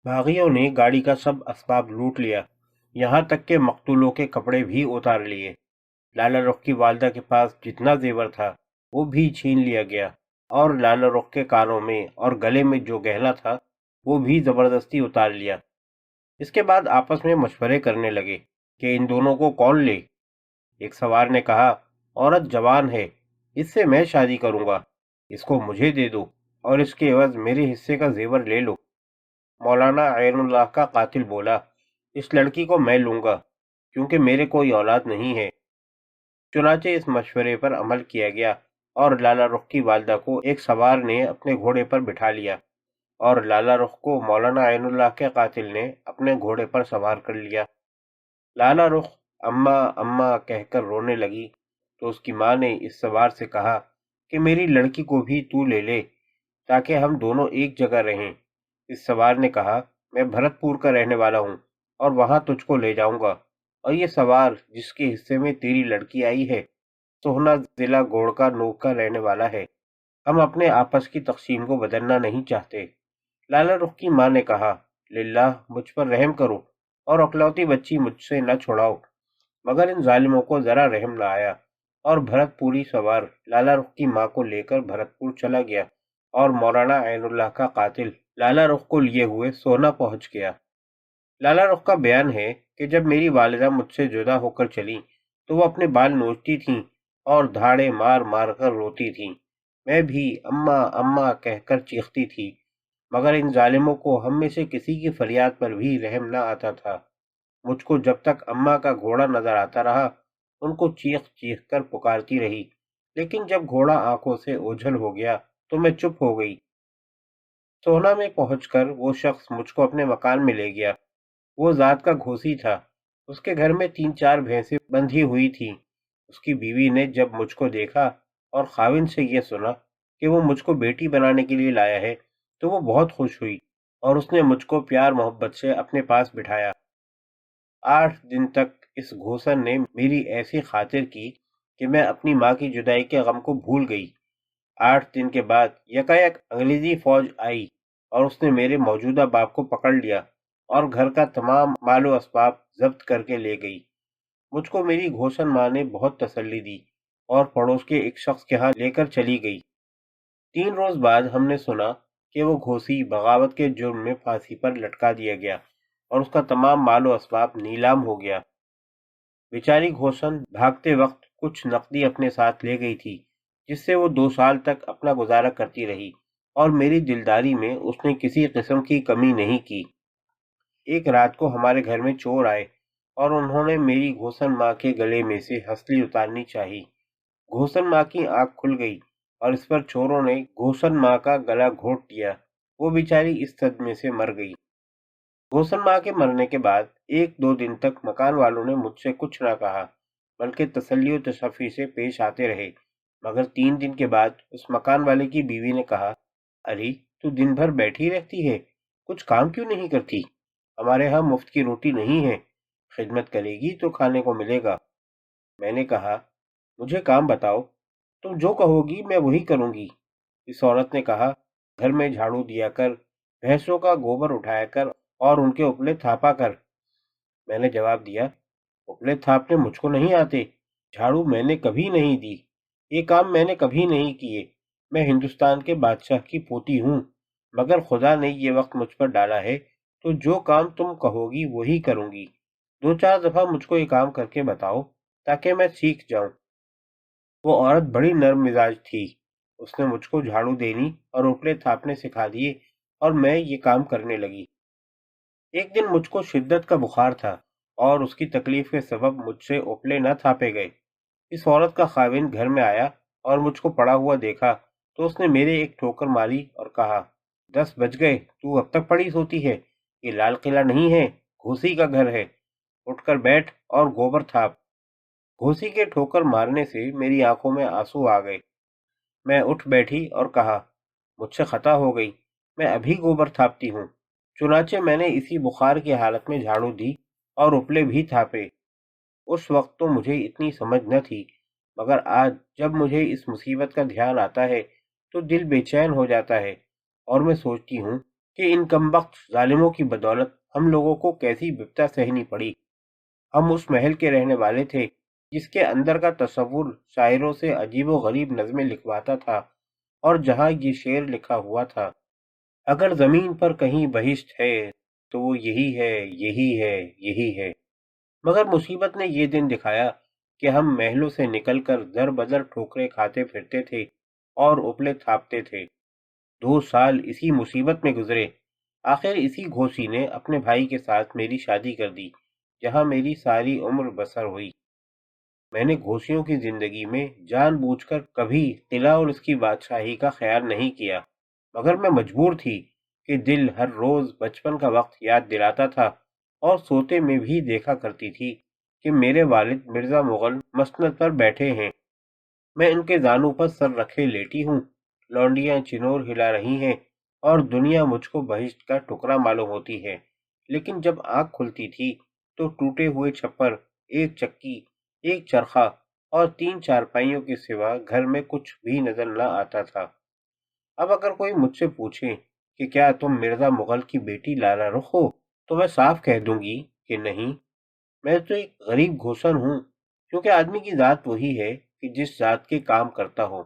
باغیوں نے گاڑی کا سب اسباب لوٹ لیا، یہاں تک کہ مقتولوں کے کپڑے بھی اتار لیے۔ لالا رخ کی والدہ کے پاس جتنا زیور تھا وہ بھی چھین لیا گیا، اور لالا رخ کے کانوں میں اور گلے میں جو گہنا تھا وہ بھی زبردستی اتار لیا۔ اس کے بعد آپس میں مشورے کرنے لگے کہ ان دونوں کو کون لے۔ ایک سوار نے کہا، عورت جوان ہے، اس سے میں شادی کروں گا، اس کو مجھے دے دو اور اس کے عوض میرے حصے کا زیور لے لو۔ مولانا عین اللہ کا قاتل بولا، اس لڑکی کو میں لوں گا کیونکہ میرے کوئی اولاد نہیں ہے۔ چنانچہ اس مشورے پر عمل کیا گیا اور لالا رخ کی والدہ کو ایک سوار نے اپنے گھوڑے پر بٹھا لیا اور لالا رخ کو مولانا عین اللہ کے قاتل نے اپنے گھوڑے پر سوار کر لیا۔ لالا رخ اماں اماں کہہ کر رونے لگی تو اس کی ماں نے اس سوار سے کہا کہ میری لڑکی کو بھی تو لے لے تاکہ ہم دونوں ایک جگہ رہیں۔ اس سوار نے کہا، میں بھرت پور کا رہنے والا ہوں اور وہاں تجھ کو لے جاؤں گا، اور یہ سوار جس کے حصے میں تیری لڑکی آئی ہے سوہنا ضلع گوڑکا نوک کا رہنے والا ہے۔ ہم اپنے آپس کی تقسیم کو بدلنا نہیں چاہتے۔ لالا رخ کی ماں نے کہا، للہ مجھ پر رحم کرو اور اکلوتی بچی مجھ سے نہ چھڑاؤ، مگر ان ظالموں کو ذرا رحم نہ آیا، اور بھرت پوری سوار لالا رخ کی ماں کو لے کر بھرت پور چلا گیا اور مولانا عین اللہ کا قاتل لالا رخ کو لیے ہوئے سونا پہنچ گیا۔ لالا رخ کا بیان ہے کہ جب میری والدہ مجھ سے جدا ہو کر چلی تو وہ اپنے بال نوچتی تھیں اور دھاڑے مار مار کر روتی تھیں، میں بھی اماں اماں کہہ کر چیختی تھی، مگر ان ظالموں کو ہم میں سے کسی کی فریاد پر بھی رحم نہ آتا تھا۔ مجھ کو جب تک اماں کا گھوڑا نظر آتا رہا ان کو چیخ چیخ کر پکارتی رہی، لیکن جب گھوڑا آنکھوں سے اوجھل ہو گیا تو میں چپ ہو گئی۔ سوہنا میں پہنچ کر وہ شخص مجھ کو اپنے مکان میں لے گیا۔ وہ ذات کا گھوسی تھا، اس کے گھر میں 3 4 بھینسیں بندھی ہوئی تھیں۔ اس کی بیوی نے جب مجھ کو دیکھا اور خاوند سے یہ سنا کہ وہ مجھ کو بیٹی بنانے کے لیے لایا ہے تو وہ بہت خوش ہوئی اور اس نے مجھ کو پیار محبت سے اپنے پاس بٹھایا۔ 8 دن تک اس گھوسن نے میری ایسی خاطر کی کہ میں اپنی ماں کی جدائی کے غم کو بھول گئی۔ 8 دن کے بعد یکایک انگریزی فوج آئی اور اس نے میرے موجودہ باپ کو پکڑ لیا اور گھر کا تمام مال و اسباب ضبط کر کے لے گئی۔ مجھ کو میری گھوسن ماں نے بہت تسلی دی اور پڑوس کے ایک شخص کے ہاں لے کر چلی گئی۔ 3 روز بعد ہم نے سنا کہ وہ گھوسی بغاوت کے جرم میں پھانسی پر لٹکا دیا گیا اور اس کا تمام مال و اسباب نیلام ہو گیا۔ بیچاری گھوسن بھاگتے وقت کچھ نقدی اپنے ساتھ لے گئی تھی جس سے وہ 2 سال تک اپنا گزارا کرتی رہی، اور میری دلداری میں اس نے کسی قسم کی کمی نہیں کی۔ ایک رات کو ہمارے گھر میں چور آئے اور انہوں نے میری گھوسن ماں کے گلے میں سے ہنسلی اتارنی چاہی۔ گھوسن ماں کی آنکھ کھل گئی اور اس پر چوروں نے گھوسن ماں کا گلا گھونٹ دیا۔ وہ بیچاری اس صدمے سے مر گئی۔ گھوسن ماں کے مرنے کے بعد 1 2 دن تک مکان والوں نے مجھ سے کچھ نہ کہا، بلکہ تسلی و تشفی سے پیش آتے رہے، مگر 3 دن کے بعد اس مکان والے کی بیوی نے کہا، ارے تو دن بھر بیٹھی رہتی ہے، کچھ کام کیوں نہیں کرتی؟ ہمارے ہاں مفت کی روٹی نہیں ہے، خدمت کرے گی تو کھانے کو ملے گا۔ میں نے کہا، مجھے کام بتاؤ، تم جو کہو گی میں وہی کروں گی۔ اس عورت نے کہا، گھر میں جھاڑو دیا کر، بھینسوں کا گوبر اٹھایا کر اور ان کے اپلے تھاپا کر۔ میں نے جواب دیا، اپلے تھاپنے مجھ کو نہیں آتے، جھاڑو میں نے کبھی نہیں دی، یہ کام میں نے کبھی نہیں کیے، میں ہندوستان کے بادشاہ کی پوتی ہوں، مگر خدا نے یہ وقت مجھ پر ڈالا ہے تو جو کام تم کہو گی وہی کروں گی۔ 2 4 دفعہ مجھ کو یہ کام کر کے بتاؤ تاکہ میں سیکھ جاؤں۔ وہ عورت بڑی نرم مزاج تھی، اس نے مجھ کو جھاڑو دینی اور اوپلے تھاپنے سکھا دیے اور میں یہ کام کرنے لگی۔ ایک دن مجھ کو شدت کا بخار تھا اور اس کی تکلیف کے سبب مجھ سے اوپلے نہ تھاپے گئے۔ اس عورت کا خاوند گھر میں آیا اور مجھ کو پڑا ہوا دیکھا تو اس نے میرے ایک ٹھوکر ماری اور کہا، 10 بج گئے، تو اب تک پڑی سوتی ہے، یہ لال قلعہ نہیں ہے، گھوسی کا گھر ہے، اٹھ کر بیٹھ اور گوبر تھاپ۔ گھوسی کے ٹھوکر مارنے سے میری آنکھوں میں آنسو آ گئے۔ میں اٹھ بیٹھی اور کہا، مجھ سے خطا ہو گئی، میں ابھی گوبر تھاپتی ہوں۔ چنانچہ میں نے اسی بخار کی حالت میں جھاڑو دی اور اپلے بھی تھاپے۔ اس وقت تو مجھے اتنی سمجھ نہ تھی، مگر آج جب مجھے اس مصیبت کا دھیان آتا ہے تو دل بے چین ہو جاتا ہے اور میں سوچتی ہوں کہ ان کمبخت ظالموں کی بدولت ہم لوگوں کو کیسی بپتا سہنی پڑی۔ ہم اس محل کے رہنے والے تھے جس کے اندر کا تصور شاعروں سے عجیب و غریب نظمیں لکھواتا تھا، اور جہاں یہ شعر لکھا ہوا تھا: اگر زمین پر کہیں بہشت ہے تو وہ یہی ہے، یہی ہے، یہی ہے۔ مگر مصیبت نے یہ دن دکھایا کہ ہم محلوں سے نکل کر در بدر ٹھوکریں کھاتے پھرتے تھے اور اپلے تھاپتے تھے۔ 2 سال اسی مصیبت میں گزرے۔ آخر اسی گھوسی نے اپنے بھائی کے ساتھ میری شادی کر دی، جہاں میری ساری عمر بسر ہوئی۔ میں نے گھوسیوں کی زندگی میں جان بوجھ کر کبھی قلعہ اور اس کی بادشاہی کا خیال نہیں کیا، مگر میں مجبور تھی کہ دل ہر روز بچپن کا وقت یاد دلاتا تھا، اور سوتے میں بھی دیکھا کرتی تھی کہ میرے والد مرزا مغل مسند پر بیٹھے ہیں، میں ان کے زانوں پر سر رکھے لیٹی ہوں، لونڈیاں چنور ہلا رہی ہیں، اور دنیا مجھ کو بہشت کا ٹکڑا معلوم ہوتی ہے۔ لیکن جب آنکھ کھلتی تھی تو ٹوٹے ہوئے چھپر، ایک چکی، ایک چرخا اور 3 چارپائیوں کے سوا گھر میں کچھ بھی نظر نہ آتا تھا۔ اب اگر کوئی مجھ سے پوچھے کہ کیا تم مرزا مغل کی بیٹی لالہ رخ ہو، تو میں صاف کہہ دوں گی کہ نہیں، میں تو ایک غریب گھوسن ہوں، کیونکہ آدمی کی ذات وہی ہے کہ جس ذات کے کام کرتا ہو۔